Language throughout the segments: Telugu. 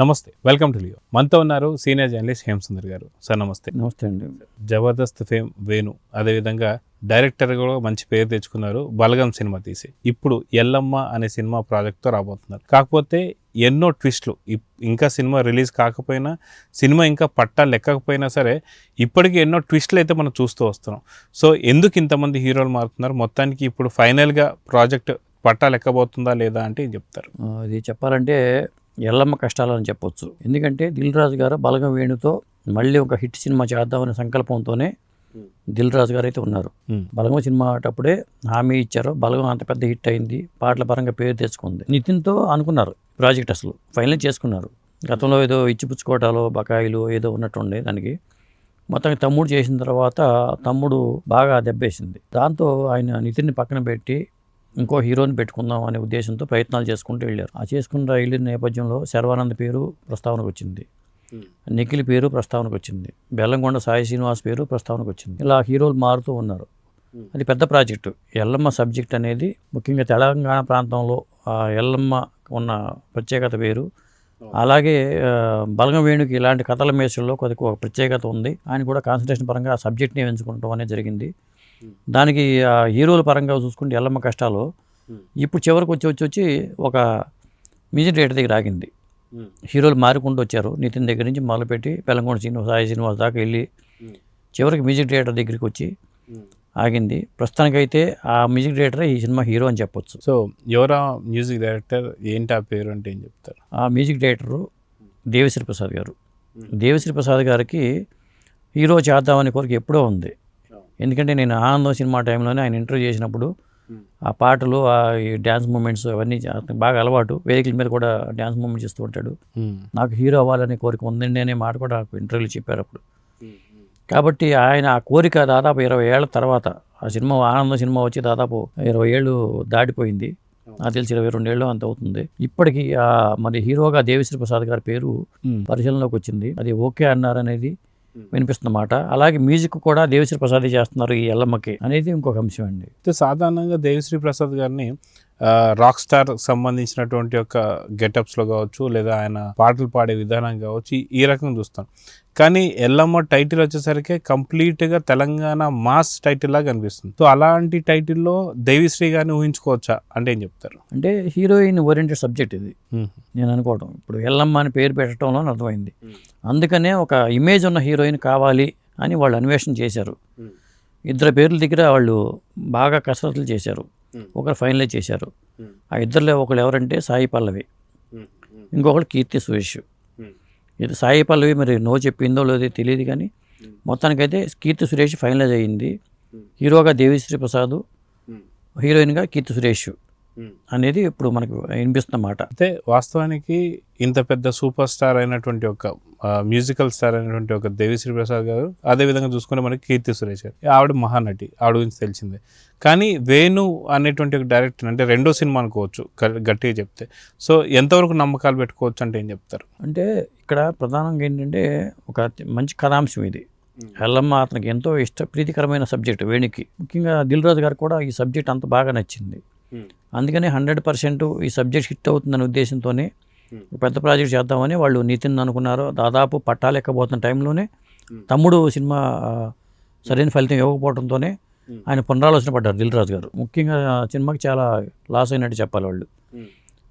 నమస్తే, వెల్కమ్ టు లియో. మనతో ఉన్నారు సీనియర్ జర్నలిస్ట్ హేమసుందర్ గారు. సార్ నమస్తే. నమస్తే అండి. జబర్దస్త్ ఫేమ్ వేణు, అదేవిధంగా డైరెక్టర్ కూడా మంచి పేరు తెచ్చుకున్నారు బలగం సినిమా తీసి. ఇప్పుడు ఎల్లమ్మ అనే సినిమా ప్రాజెక్ట్తో రాబోతున్నారు. కాకపోతే ఎన్నో ట్విస్ట్లు, ఇంకా సినిమా రిలీజ్ కాకపోయినా, సినిమా ఇంకా పట్టాలు ఎక్కకపోయినా సరే ఇప్పటికీ ఎన్నో ట్విస్ట్లు అయితే మనం చూస్తూ వస్తున్నాం. సో ఎందుకు ఇంతమంది హీరోలు మారుతున్నారు? మొత్తానికి ఇప్పుడు ఫైనల్గా ప్రాజెక్ట్ పట్టాలు ఎక్కబోతుందా లేదా అంటే ఏం చెప్తారు? అది చెప్పాలంటే ఎల్లమ్మ కష్టాలు అని చెప్పొచ్చు. ఎందుకంటే దిల్ రాజు గారు బలగం వేణుతో మళ్ళీ ఒక హిట్ సినిమా చేద్దామనే సంకల్పంతోనే దిల్ రాజు గారు అయితే ఉన్నారు. బలగం సినిమా అప్పుడే హామీ ఇచ్చారు. బలగం అంత పెద్ద హిట్ అయింది, పాటల పరంగా పేరు తెచ్చుకుంది. నితిన్తో అనుకున్నారు ప్రాజెక్ట్, అసలు ఫైనల్ చేసుకున్నారు. గతంలో ఏదో ఇచ్చిపుచ్చుకోవటాలు బకాయిలు ఏదో ఉన్నట్టుండే దానికి. మొత్తానికి తమ్ముడు చేసిన తర్వాత తమ్ముడు బాగా దెబ్బేసింది. దాంతో ఆయన నితిన్ని పక్కన పెట్టి ఇంకో హీరోని పెట్టుకుందాం అనే ఉద్దేశంతో ప్రయత్నాలు చేసుకుంటూ వెళ్ళారు. ఆ చేసుకుంటూ వెళ్ళిన నేపథ్యంలో శర్వానంద్ పేరు ప్రస్తావనకు వచ్చింది, నిఖిల్ పేరు ప్రస్తావనకు వచ్చింది, బెల్లంకొండ సాయి శ్రీనివాస్ పేరు ప్రస్తావనకు వచ్చింది. ఇలా హీరోలు మారుతూ ఉన్నారు. అది పెద్ద ప్రాజెక్టు. ఎల్లమ్మ సబ్జెక్ట్ అనేది ముఖ్యంగా తెలంగాణ ప్రాంతంలో ఆ ఎల్లమ్మ ఉన్న ప్రత్యేకత వేరు. అలాగే బలగం వేణుకి ఇలాంటి కథల మేషల్లో కొద్దిగా ఒక ప్రత్యేకత ఉంది. ఆయన కూడా కాన్సన్ట్రేషన్ పరంగా ఆ సబ్జెక్ట్ని ఎంచుకుంటాం అనేది జరిగింది. దానికి హీరోల పరంగా చూసుకుంటే ఎల్లమ్మ కష్టాలు ఇప్పుడు చివరికి వచ్చి ఒక మ్యూజిక్ డైరెక్టర్ దగ్గర ఆగింది. హీరోలు మారుకుంటూ వచ్చారు. నితిన్ దగ్గర నుంచి మొదలుపెట్టి బెల్లంకొండ సాయి శ్రీనివాస్ దాకా వెళ్ళి చివరికి మ్యూజిక్ డైరెక్టర్ దగ్గరికి వచ్చి ఆగింది. ప్రస్తుతానికైతే ఆ మ్యూజిక్ డైరెక్టరే ఈ సినిమా హీరో అని చెప్పొచ్చు. సో ఎవరా మ్యూజిక్ డైరెక్టర్, ఏంటి ఆ పేరు అంటే ఏం చెప్తారు? ఆ మ్యూజిక్ డైరెక్టరు దేవిశ్రీ ప్రసాద్ గారు. దేవిశ్రీ ప్రసాద్ గారికి హీరో చేద్దామని కోరిక ఎప్పుడో ఉంది. ఎందుకంటే నేను ఆనందం సినిమా టైంలోనే ఆయన ఇంటర్వ్యూ చేసినప్పుడు ఆ పాటలు, ఆ డ్యాన్స్ మూమెంట్స్ అవన్నీ బాగా అలవాటు. వేదికల మీద కూడా డ్యాన్స్ మూమెంట్స్ ఇస్తూ ఉంటాడు. నాకు హీరో అవ్వాలనే కోరిక ఉందండి అనే మాట కూడా నాకు ఇంటర్వ్యూలు చెప్పారు అప్పుడు. కాబట్టి ఆయన ఆ కోరిక దాదాపు 20 ఏళ్ల తర్వాత, ఆ సినిమా ఆనందం సినిమా వచ్చి దాదాపు 20 ఏళ్ళు దాటిపోయింది. నాకు తెలిసి 22 ఏళ్ళు అంత అవుతుంది. ఇప్పటికీ మరి హీరోగా దేవిశ్రీ ప్రసాద్ గారి పేరు పరిశీలనలోకి వచ్చింది. అది ఓకే అన్నారనేది వినిపిస్తున్నమాట. అలాగే మ్యూజిక్ కూడా దేవిశ్రీ ప్రసాద్ చేస్తున్నారు ఈ ఎల్లమ్మకి అనేది ఇంకొక అంశం అండి. సాధారణంగా దేవిశ్రీ ప్రసాద్ గారిని రాక్ స్టార్ సంబంధించినటువంటి ఒక గెటప్స్లో కావచ్చు, లేదా ఆయన పాటలు పాడే విధానం కావచ్చు, ఈ రకంగా చూస్తాం. కానీ ఎల్లమ్మ టైటిల్ వచ్చేసరికి కంప్లీట్గా తెలంగాణ మాస్ టైటిల్ లాగా అనిపిస్తుంది. సో అలాంటి టైటిల్లో దేవిశ్రీ గారిని ఊహించుకోవచ్చా అంటే ఏం చెప్తారు? అంటే హీరోయిన్ ఓరియంటెడ్ సబ్జెక్ట్ ఇది నేను అనుకోవడం. ఇప్పుడు ఎల్లమ్మ అని పేరు పెట్టడంలో అర్థమైంది. అందుకనే ఒక ఇమేజ్ ఉన్న హీరోయిన్ కావాలి అని వాళ్ళు అన్వేషణ చేశారు. 2 పేర్ల దగ్గర వాళ్ళు బాగా కసరత్తులు చేశారు. ఒకరు ఫైనలైజ్ చేశారు. ఆ ఇద్దరిలో ఒకరు ఎవరంటే సాయి పల్లవి, ఇంకొకరు కీర్తి సురేష్. ఇది సాయి పల్లవి మరి నో చెప్పిందో లేదో తెలియదు, కానీ మొత్తానికైతే కీర్తి సురేష్ ఫైనలైజ్ అయ్యింది. హీరోగా దేవిశ్రీ ప్రసాద్, హీరోయిన్గా కీర్తి సురేష్ అనేది ఇప్పుడు మనకు వినిపిస్తున్నమాట. అయితే వాస్తవానికి ఇంత పెద్ద సూపర్ స్టార్ అయినటువంటి ఒక మ్యూజికల్ స్టార్ అయినటువంటి ఒక దేవిశ్రీ ప్రసాద్ గారు, అదేవిధంగా చూసుకుంటే మనకి కీర్తి సురేష్ గారు, ఆవిడ మహానటి, ఆవిడ గురించి తెలిసిందే. కానీ వేణు అనేటువంటి ఒక డైరెక్టర్ అంటే 2వ సినిమా అనుకోవచ్చు గట్టిగా చెప్తే. సో ఎంతవరకు నమ్మకాలు పెట్టుకోవచ్చు అంటే ఏం చెప్తారు? అంటే ఇక్కడ ప్రధానంగా ఏంటంటే ఒక మంచి కథాంశం ఇది. ఎల్లమ్మ అతనికి ఎంతో ప్రీతికరమైన సబ్జెక్ట్ వేణుకి. ముఖ్యంగా దిల్ రాజు గారు కూడా ఈ సబ్జెక్ట్ అంత బాగా నచ్చింది. అందుకని 100% ఈ సబ్జెక్ట్ హిట్ అవుతుందనే ఉద్దేశంతోనే పెద్ద ప్రాజెక్ట్ చేద్దామని వాళ్ళు నితిన్ అనుకున్నారు. దాదాపు పట్టాలు ఎక్కబోతున్న టైంలోనే తమ్ముడు సినిమా సరైన ఫలితం ఇవ్వకపోవడంతోనే ఆయన పునరాలోచన పడ్డారు దిల్ రాజు గారు. ముఖ్యంగా సినిమాకి చాలా లాస్ అయినట్టు చెప్పాలి వాళ్ళు.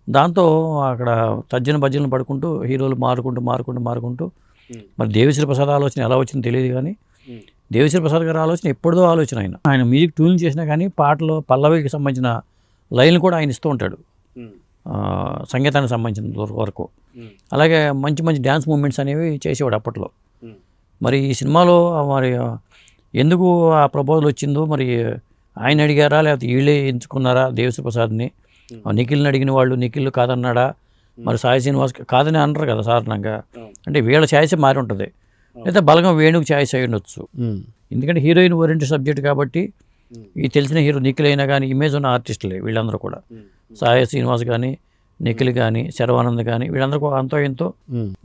దాంతో అక్కడ భజ్జలను పడుకుంటూ హీరోలు మారుకుంటూ మరి దేవిశ్రీ ప్రసాద్ ఆలోచన ఎలా వచ్చిందో తెలియదు, కానీ దేవిశ్రీ ప్రసాద్ గారి ఆలోచన ఎప్పుడుదో ఆలోచన. ఆయన మ్యూజిక్ ట్యూన్ చేసినా కానీ పాటలు పల్లవికి సంబంధించిన లైన్లు కూడా ఆయన ఇస్తూ ఉంటాడు సంగీతానికి సంబంధించిన వరకు. అలాగే మంచి డ్యాన్స్ మూమెంట్స్ అనేవి చేసేవాడు అప్పట్లో. మరి ఈ సినిమాలో మరి ఎందుకు ఆ ప్రపోజల్ వచ్చిందో మరి ఆయన అడిగారా లేకపోతే వీళ్ళే ఎంచుకున్నారా దేవిశ్రీ ప్రసాద్ని? నిఖిల్ని అడిగిన వాళ్ళు నిఖిల్ కాదన్నాడా? మరి సాయి శ్రీనివాస్ కాదని అనరు కదా సాధారణంగా. అంటే వీళ్ళ ఛాయిస్ మారి ఉంటుంది, లేదా బలగం వేణుకు ఛాయిస్ అయి ఉండొచ్చు. ఎందుకంటే హీరోయిన్ ఓరియంటెడ్ సబ్జెక్ట్ కాబట్టి ఈ తెలిసిన హీరో నిఖిల్ అయినా కానీ ఇమేజ్ ఉన్న ఆర్టిస్టులే వీళ్ళందరూ కూడా. సాయి శ్రీనివాస్ కానీ, నిఖిల్ కానీ, శర్వానంద్ కానీ వీళ్ళందరూ అంతో ఎంతో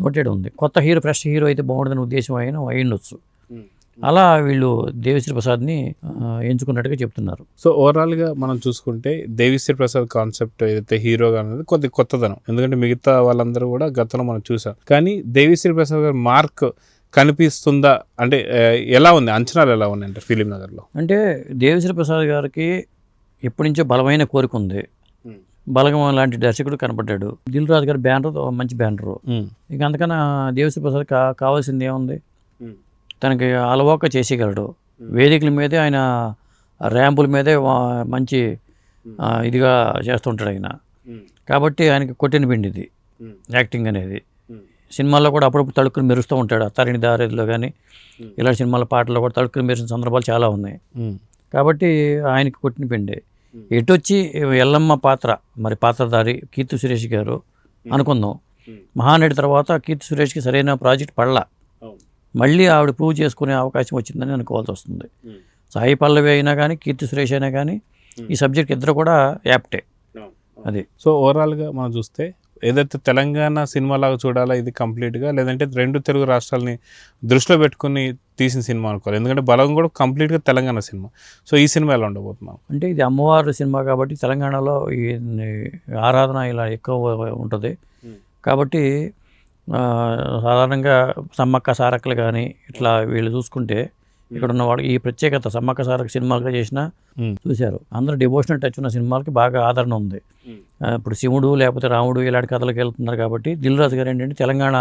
నోటెడ్ ఉంది. కొత్త హీరో, ఫ్రెష్ హీరో అయితే బాగుంటుందని ఉద్దేశం అయినా అయ్యుండొచ్చు. అలా వీళ్ళు దేవిశ్రీ ప్రసాద్ని ఎంచుకున్నట్టుగా చెప్తున్నారు. సో ఓవరాల్గా మనం చూసుకుంటే దేవిశ్రీ ప్రసాద్ కాన్సెప్ట్ ఏదైతే హీరోగా అనేది కొద్ది కొత్తదనం, ఎందుకంటే మిగతా వాళ్ళందరూ కూడా గతంలో మనం చూసాం. కానీ దేవిశ్రీ ప్రసాద్ గారి మార్క్ కనిపిస్తుందా అంటే ఎలా ఉంది, అంచనాలు ఎలా ఉన్నాయి అంటే ఫిలిం నగర్లో? అంటే దేవిశ్రీ ప్రసాద్ గారికి ఎప్పటి నుంచో బలమైన కోరిక ఉంది. బలగం లాంటి దర్శకుడు కనపడ్డాడు. దిల్ రాజు గారి బ్యానర్ మంచి బ్యానరు. ఇక అంతకన్నా దేవిశ్రీ ప్రసాద్ కావాల్సింది ఏముంది, తనకి అలవాక చేసేయగలడు. వేదికల మీదే ఆయన ర్యాంపుల మీదే మంచి ఇదిగా చేస్తుంటాడు ఆయన. కాబట్టి ఆయనకి కొట్టిన పిండి ఇది యాక్టింగ్ అనేది. సినిమాల్లో కూడా అప్పుడప్పుడు తడుక్కుని మెరుస్తూ ఉంటాడు. అత్తారిని దారిలో కానీ ఇలాంటి సినిమాల పాటల్లో కూడా తడుక్కుని మెరిసిన సందర్భాలు చాలా ఉన్నాయి. కాబట్టి ఆయనకి కొట్టిన పిండి. ఎటొచ్చి ఎల్లమ్మ పాత్ర మరి పాత్రధారి కీర్తి సురేష్ గారు అనుకుందాం. మహానటి తర్వాత కీర్తి సురేష్కి సరైన ప్రాజెక్ట్ పడలా. మళ్ళీ ఆవిడ ప్రూవ్ చేసుకునే అవకాశం వచ్చిందని అనుకోవాల్సి వస్తుంది. సాయి పల్లవి అయినా కానీ కీర్తి సురేష్ అయినా కానీ ఈ సబ్జెక్ట్ ఇద్దరు కూడా యాప్టే. అది సో ఓవరాల్గా మనం చూస్తే ఏదైతే తెలంగాణ సినిమా లాగా చూడాలా ఇది కంప్లీట్గా, లేదంటే రెండు తెలుగు రాష్ట్రాలని దృష్టిలో పెట్టుకుని తీసిన సినిమా అనుకోవాలి, ఎందుకంటే బలం కూడా కంప్లీట్గా తెలంగాణ సినిమా. సో ఈ సినిమా ఎలా ఉండబోతున్నాం అంటే ఇది అమ్మవారి సినిమా కాబట్టి తెలంగాణలో ఈ ఆరాధన ఇలా ఎక్కువ ఉంటుంది. కాబట్టి సాధారణంగా సమ్మక్క సారక్కలు కానీ ఇట్లా వీళ్ళు చూసుకుంటే ఇక్కడ ఉన్న వాళ్ళు ఈ ప్రత్యేకత సమ్మక్క సారక్క సినిమాలుగా చేసినా చూశారు. అందరూ డివోషనల్ టచ్ ఉన్న సినిమాలకి బాగా ఆదరణ ఉంది. ఇప్పుడు శివుడు లేకపోతే రాముడు ఇలాంటి కథలకు వెళ్తున్నారు కాబట్టి దిల్ రాజు గారు ఏంటంటే తెలంగాణ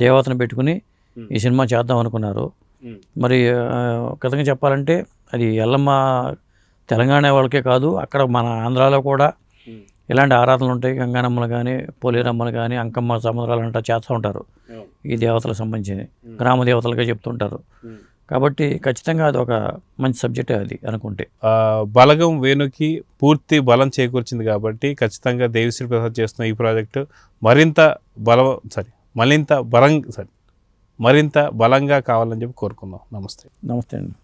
దేవతను పెట్టుకుని ఈ సినిమా చేద్దాం అనుకున్నారు. మరి కథగా చెప్పాలంటే అది ఎల్లమ్మ తెలంగాణ వాళ్ళకే కాదు, అక్కడ మన ఆంధ్రాలో కూడా ఇలాంటి ఆరాధనలు ఉంటాయి. గంగానమ్మలు కానీ పోలేరమ్మలు కానీ అంకమ్మ సముద్రాలు అంటా చేస్తూ ఉంటారు. ఈ దేవతలకు సంబంధించి గ్రామ దేవతలుగా చెప్తుంటారు. కాబట్టి ఖచ్చితంగా అది ఒక మంచి సబ్జెక్టే అది అనుకుంటే. బలగం వేణుకి పూర్తి బలం చేకూర్చింది కాబట్టి ఖచ్చితంగా దేవిశ్రీ ప్రసాద్ చేస్తున్న ఈ ప్రాజెక్టు మరింత బలంగా కావాలని చెప్పి కోరుకుందాం. నమస్తే. నమస్తే అండి.